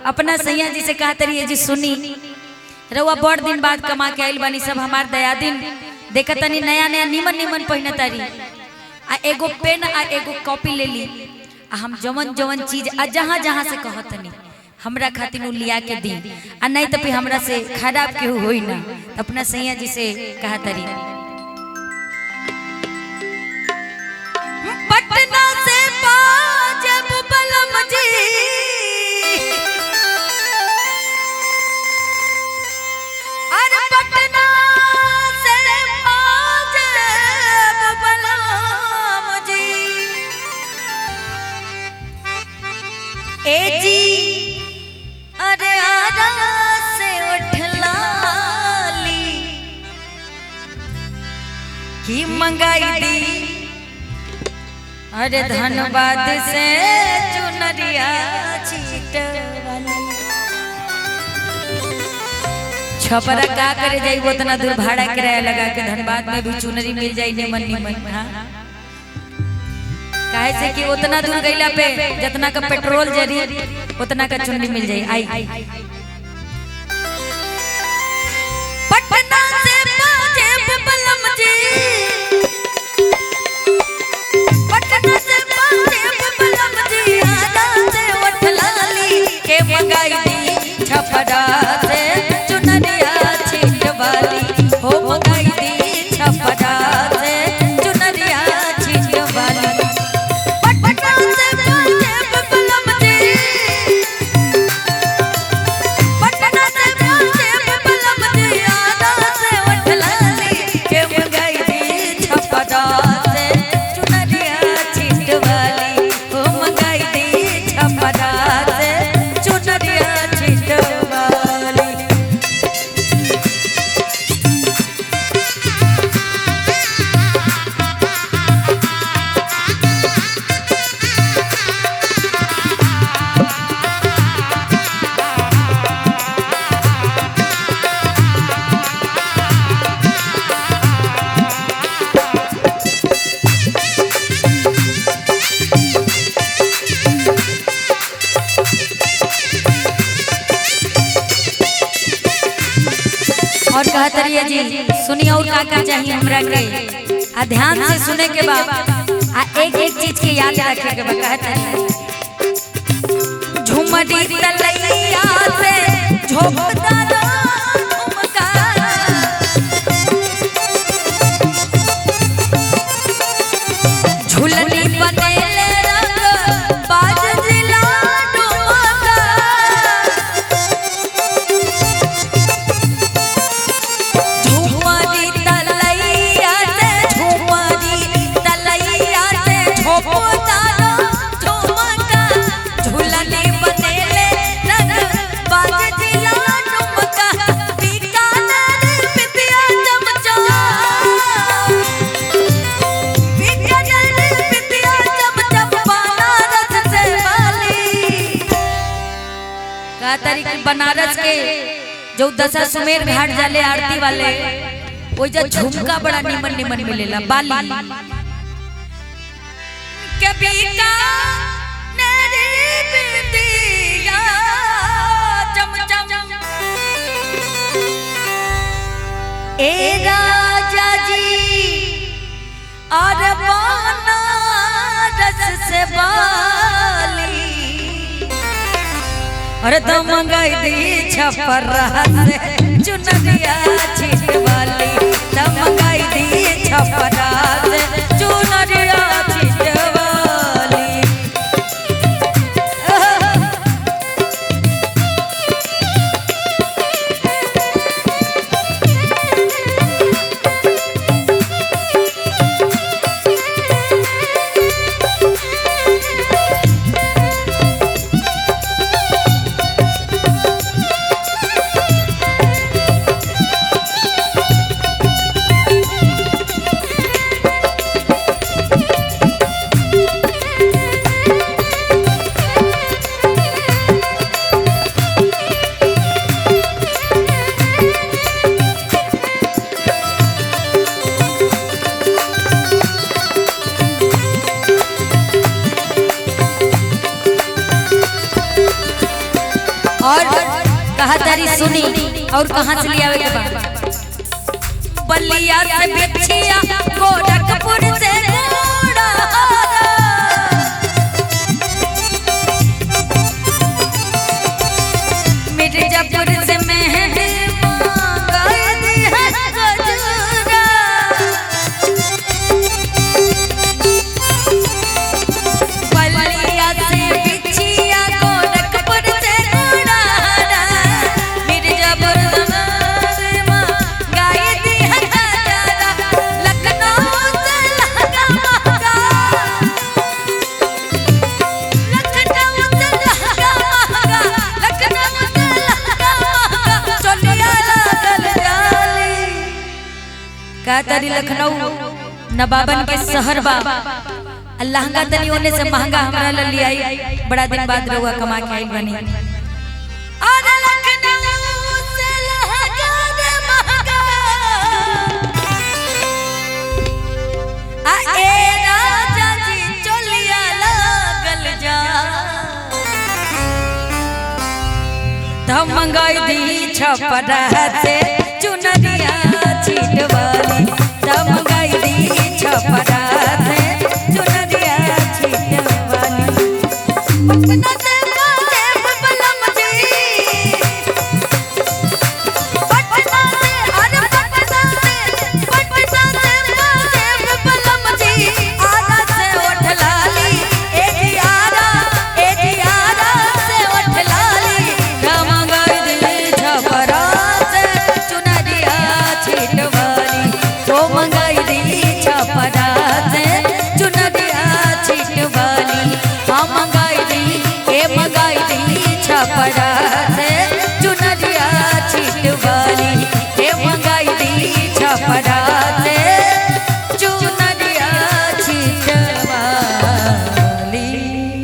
अपना सैया जी से कहा तरी जी सुनी रउआ बड़ दिन बाद कमा के आइल बानी सब हमार दया दिन देखा तनी नया नया निमन निमन पहिना तारी आ एगो पेन आ एगो कॉपी ले ली आ हम जवन जवन चीज आ जहाँ जहाँ से कहतनी हमरा खातिर लिया के दी आ नहीं तो फिर हमरा से खराब केहू होई ना। तो अपना सैया जी से कहा तरी पटना से पाजब बलम जी अरे पटना से पाजब बलम जी ए जी अरे आरा से उठला ली की मंगाई दी अरे धनबाद से चुनरिया छीट वाली छपरा का करे जाई उतना दूर भाड़ा किराया लगा के धनबाद में भी चुनरी मिल जाई निमन निमन। हां काहे से कि उतना दूर गइला पे जितना का पेट्रोल जरी उतना का चुनरी मिल जाई। आई पटना से पाजेब बलम जी पटना से पाजेब बलम जी आला से उठला ली के मंगाई दी छपरा से चुनरिया छीट वाली हो मंगाई दी छपरा से चुनरिया छीट वाली पटना से पाजेब बलम जी पटना से पाजेब बलम जी आला से उठला ली के मंगाई दी छपरा से चुनरिया छीट वाली हो मंगाई दी छपरा से चुनरिया छीट वाली। और कहत रहिए जी सुनिए और का चाहिए हमरा के आ ध्यान से सुने के बाद आ एक एक चीज के याद रखे के बा। कहत रहिए झुमरी तलैया से झोंकता झुमका झुलनी बनेले रंग बाज जिला डुमका झुमरी तलैया से झोंकता झुमका झुलनी बनेले रंग बाज जिला डुमका बीकानेर बिटिया चमचा बीकानेर बिटिया चमचा बनारस से वाली का तरीके बनारस के जो दशा सुमेर घाट जाले आरती वाले वो जो झुमका बड़ा निमन निमन मिलेला बाली के बीका नेरी बिटिया चमचम ए राजा जी और बनारस से बाली अरे तो मंगाई दी छपरा से चुनरिया छीट वाली तो मंगाई दी छपरा से चुनरिया छीट वाली। और कहा तारी सुनी और कहाँ से लिया के बाद बलिया से बिछिया गोरखपुर से घोड़ा मिर्जापुर से मेहंदी मंगाई दी है गजरा बलिया से बिछिया गोरखपुर से घोड़ा मिर्जापुर से मंगाई दी है गजरा लखनऊ से लहंगा महंगा लखनऊ से लहंगा महंगा लखनऊ से का तारी लखनऊ नवाबन के शहर बा लहंगा तनी होने से महंगा हमरा ले लियाई बड़ा दिन बाद रहुआ कमा के आई बनी अरे लखनऊ से लहंगा दे महंगा आ ए राजा जी चोलिया लागल जा तब मंगाई दी छपरा से चुनरिया छीटवाली तब मंगाई दी छपरा